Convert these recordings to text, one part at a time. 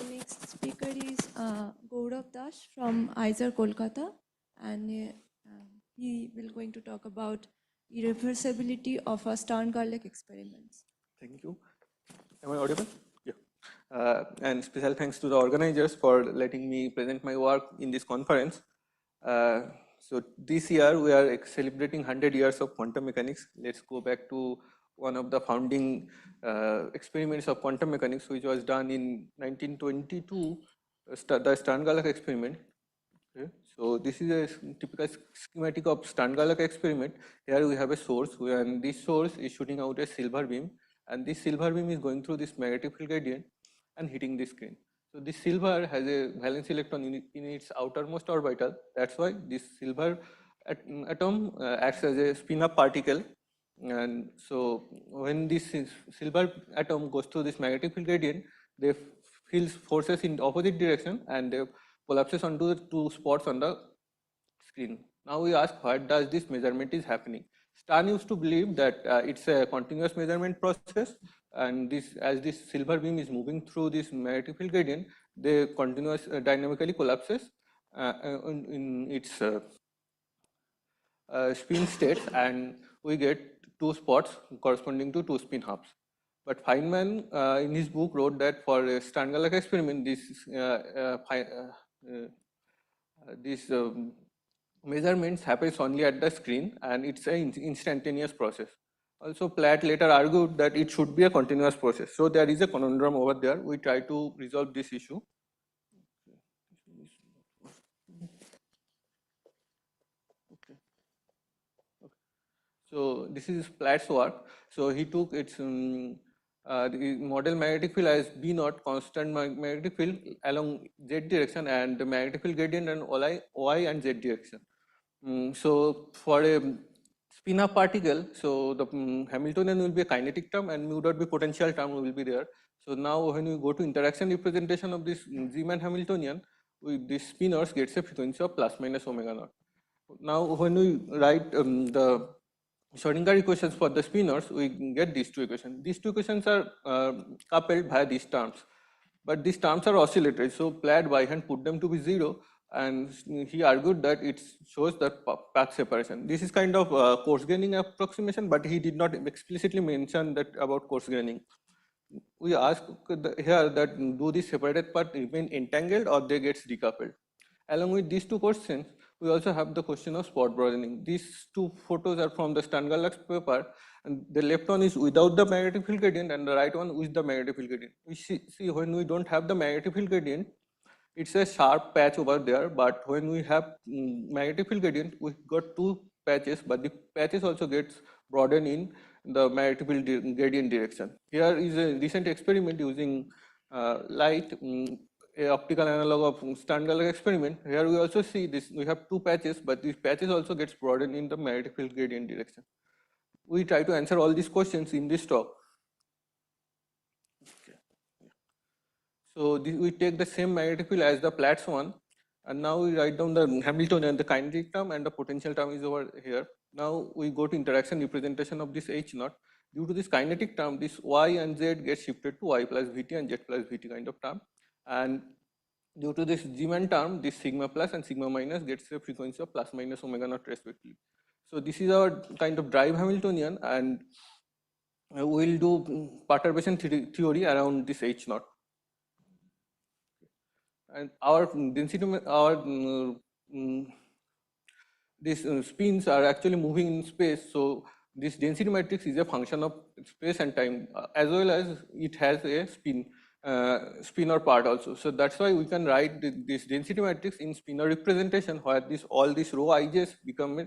The next speaker is Gourab from IISER Kolkata, and he will going to talk about irreversibility of a Stern-Gerlach experiments. Thank you. Am I audible? Yeah. And special thanks to the organizers for letting me present my work in this conference. So this year we are celebrating 100 years of quantum mechanics. Let's go back to one of the founding experiments of quantum mechanics, which was done in 1922, the Stern-Gerlach experiment. Okay. So this is a typical schematic of Stern-Gerlach experiment. Here we have a source, and this source is shooting out a silver beam, and this silver beam is going through this magnetic field gradient and hitting the screen. So this silver has a valence electron in its outermost orbital. That's why this silver atom acts as a spin-up particle. And so when this silver atom goes through this magnetic field gradient, they feel forces in opposite direction and they collapses onto the two spots on the screen. Now we ask, what does this measurement is happening? Stern used to believe that it's a continuous measurement process, and as this silver beam is moving through this magnetic field gradient, the continuous dynamically collapses in its spin states, and we get two spots corresponding to two spin halves. But Feynman in his book wrote that for a Stern-Gerlach experiment, these measurements happens only at the screen, and it's an instantaneous process. Also, Platt later argued that it should be a continuous process. So there is a conundrum over there. We try to resolve this issue. Okay. So this is Platt's work. So he took its the model magnetic field as B naught constant magnetic field along Z direction, and the magnetic field gradient and Y and Z direction. So for a spin-up particle, so the Hamiltonian will be a kinetic term and mu dot B potential term will be there. So now when we go to interaction representation of this Zeeman Hamiltonian, this spinors gets a frequency of plus minus omega naught. Now when we write the Schrodinger equations for the spinors, we get these two equations. These two equations are coupled via these terms, but these terms are oscillatory. So Platt by hand put them to be 0, and he argued that it shows that path separation. This is kind of coarse graining approximation, but he did not explicitly mention that about coarse graining. We ask here that do these separated parts remain entangled or they get decoupled. Along with these two questions, we also have the question of spot broadening. These two photos are from the Stern-Gerlach paper, and the left one is without the magnetic field gradient and the right one with the magnetic field gradient. We see when we don't have the magnetic field gradient, it's a sharp patch over there, but when we have magnetic field gradient, we got two patches, but the patches also gets broadened in the magnetic field gradient direction. Here is a recent experiment using light, a optical analog of Stern-Gerlach experiment. Here we also see this, we have two patches, but these patches also gets broadened in the magnetic field gradient direction. We try to answer all these questions in this talk. Okay. So we take the same magnetic field as the Platt's one, and now we write down the Hamiltonian, the kinetic term, and the potential term is over here. Now we go to interaction representation of this H naught. Due to this kinetic term, this Y and Z get shifted to Y plus Vt and Z plus Vt kind of term. And due to this Zeeman term, this sigma plus and sigma minus gets a frequency of plus minus omega naught respectively. So this is our kind of drive Hamiltonian, and we will do perturbation theory around this H naught. And our density, these spins are actually moving in space. So this density matrix is a function of space and time, as well as it has a spinor part also. So that's why we can write this density matrix in spinor representation, where all these rho ij's become a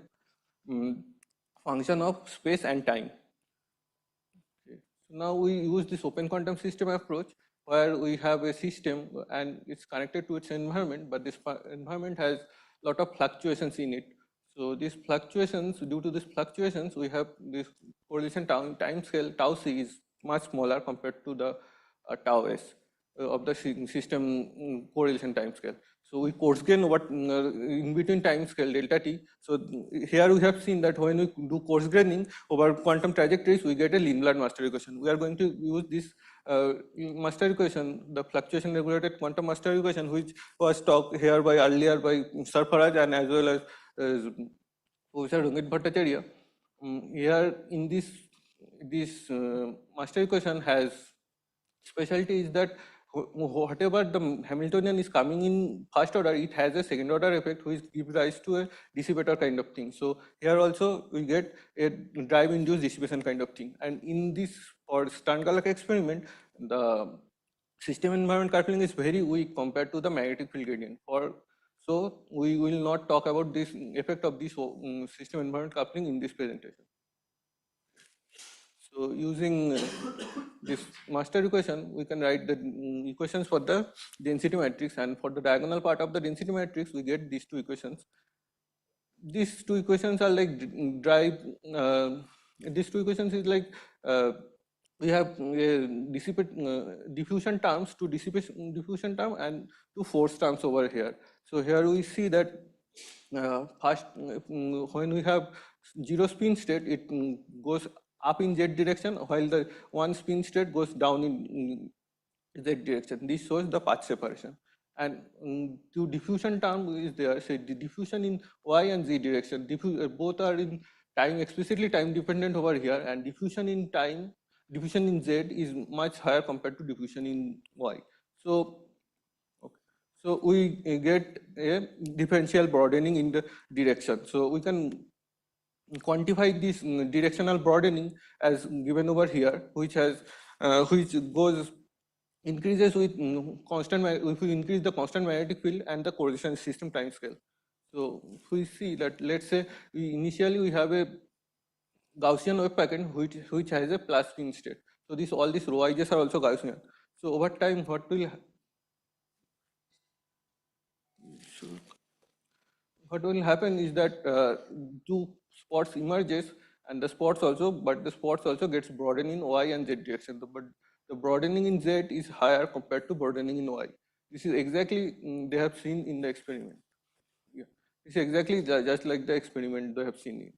function of space and time. Okay. So now we use this open quantum system approach, where we have a system and it's connected to its environment, but this environment has a lot of fluctuations in it. So these fluctuations, due to these fluctuations, we have this correlation time scale tau c is much smaller compared to the tau s of the system correlation time scale. So we coarse grain over in between time scale delta t. So here we have seen that when we do coarse graining over quantum trajectories, we get a Lindblad master equation. We are going to use this master equation, the fluctuation regulated quantum master equation, which was talked here by earlier by Sarfaraj and as well as Professor Rungit Bhattacharya. Here in this master equation has specialty is that whatever the Hamiltonian is coming in first order, it has a second order effect which gives rise to a dissipator kind of thing. So here also we get a drive induced dissipation kind of thing. And in this for Stern-Gerlach experiment, the system environment coupling is very weak compared to the magnetic field gradient. So we will not talk about this effect of this system environment coupling in this presentation. So using this master equation, we can write the equations for the density matrix, and for the diagonal part of the density matrix, we get these two equations. These two equations are like drive. These two equations is like we have diffusion terms to diffusion term and to force terms over here. So here we see that first when we have zero spin state, it goes up in z direction, while the one spin state goes down in z direction. This shows the path separation. And to diffusion term is there. So the diffusion in y and z direction, both are in time, explicitly time dependent over here, and diffusion in time, diffusion in z is much higher compared to diffusion in y. So so we get a differential broadening in the direction. So we can quantify this directional broadening as given over here, which goes increases with constant, if we increase the constant magnetic field and the correlation system time scale. So if we see that, let's say initially we have a Gaussian wave packet which has a plus spin state. So all these rho i's are also Gaussian. So over time, what will happen is that two spots emerges, and the spots also gets broadened in y and z direction. But the broadening in z is higher compared to broadening in y. This is exactly they have seen in the experiment. Yeah, this is exactly just like the experiment they have seen it.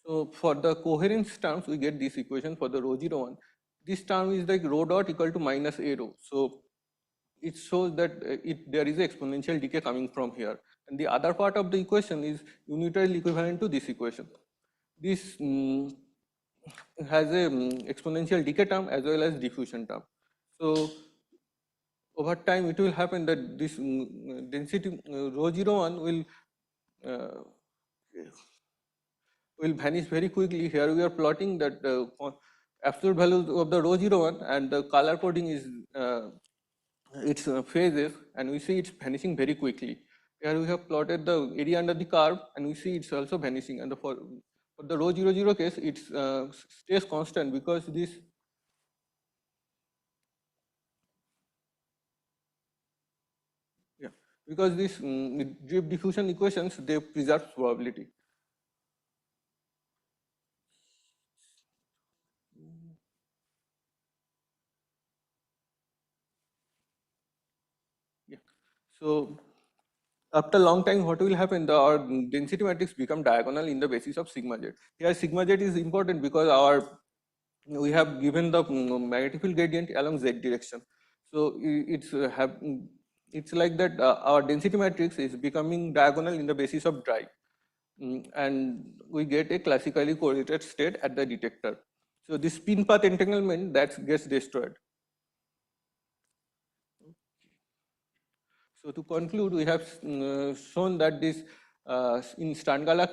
So for the coherence terms, we get this equation for the rho 0, 1. This term is like rho dot equal to minus a rho. So it shows that there is an exponential decay coming from here. And the other part of the equation is unitarily equivalent to this equation. This has a exponential decay term as well as diffusion term. So over time, it will happen that this density rho 0, 1 uh, will vanish very quickly. Here we are plotting that absolute value of the rho 0, 1, and the color coding is its phases, and we see it's vanishing very quickly. Here we have plotted the area under the curve, and we see it's also vanishing. And for the rho 0, 0 case, it stays constant because this drift diffusion equations, they preserve probability. Yeah. So after a long time, what will happen? Our density matrix become diagonal in the basis of sigma z. Here sigma z is important because we have given the magnetic field gradient along z direction. So it's like that our density matrix is becoming diagonal in the basis of drive. And we get a classically correlated state at the detector. So this spin path entanglement that gets destroyed. So to conclude, we have shown that this in Stern-Gerlach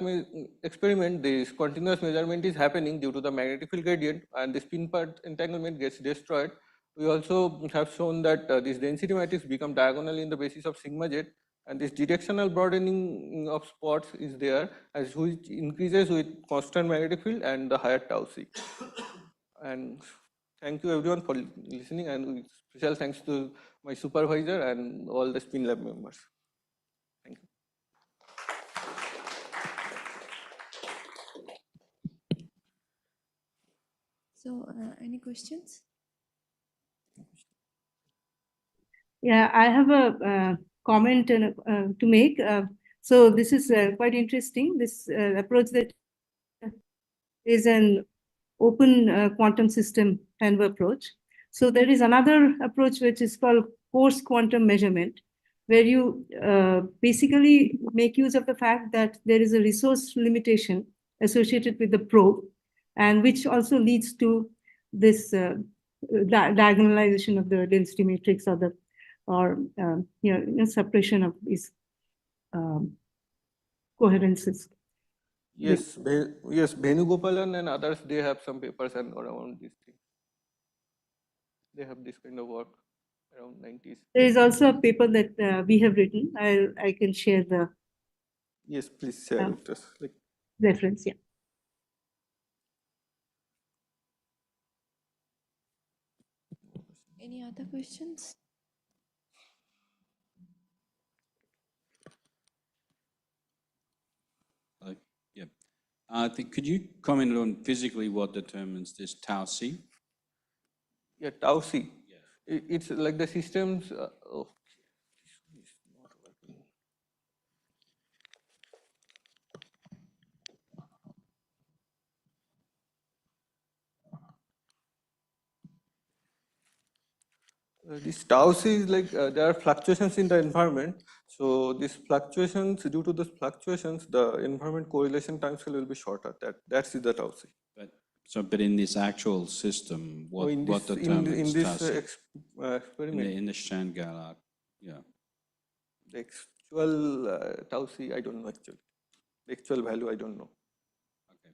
experiment, this continuous measurement is happening due to the magnetic field gradient, and the spin path entanglement gets destroyed. We also have shown that this density matrix become diagonal in the basis of sigma z, and this directional broadening of spots is there, as which increases with constant magnetic field and the higher tau c. And thank you everyone for listening, and special thanks to my supervisor and all the Spin Lab members. Thank you. So, any questions? Yeah, I have a comment to make. So this is quite interesting. This approach that is an open quantum system kind of approach. So there is another approach which is called coarse quantum measurement, where you basically make use of the fact that there is a resource limitation associated with the probe, and which also leads to this diagonalization of the density matrix or suppression of these coherences. Yes, yes, Venugopalan and others, they have some papers and around these things. They have this kind of work around 90s. There is also a paper that we have written. I can share the Yes, please share with us. reference. Yeah. Any other questions? Yeah. I think, could you comment on physically what determines this tau C? Yeah, tau C. Yeah. It's like the systems. Oh, this one is not working. This tau C is like there are fluctuations in the environment. So these fluctuations, due to those fluctuations, the environment correlation timescale will be shorter. That's the tau C. But in this actual system, what determines tau C? Experiment? In the Stern-Gerlach, yeah. The actual tau C, I don't know actually. The actual value, I don't know. Okay.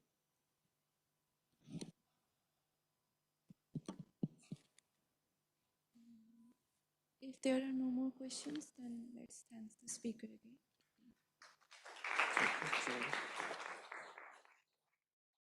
If there are no more questions, then let's thank the speaker again.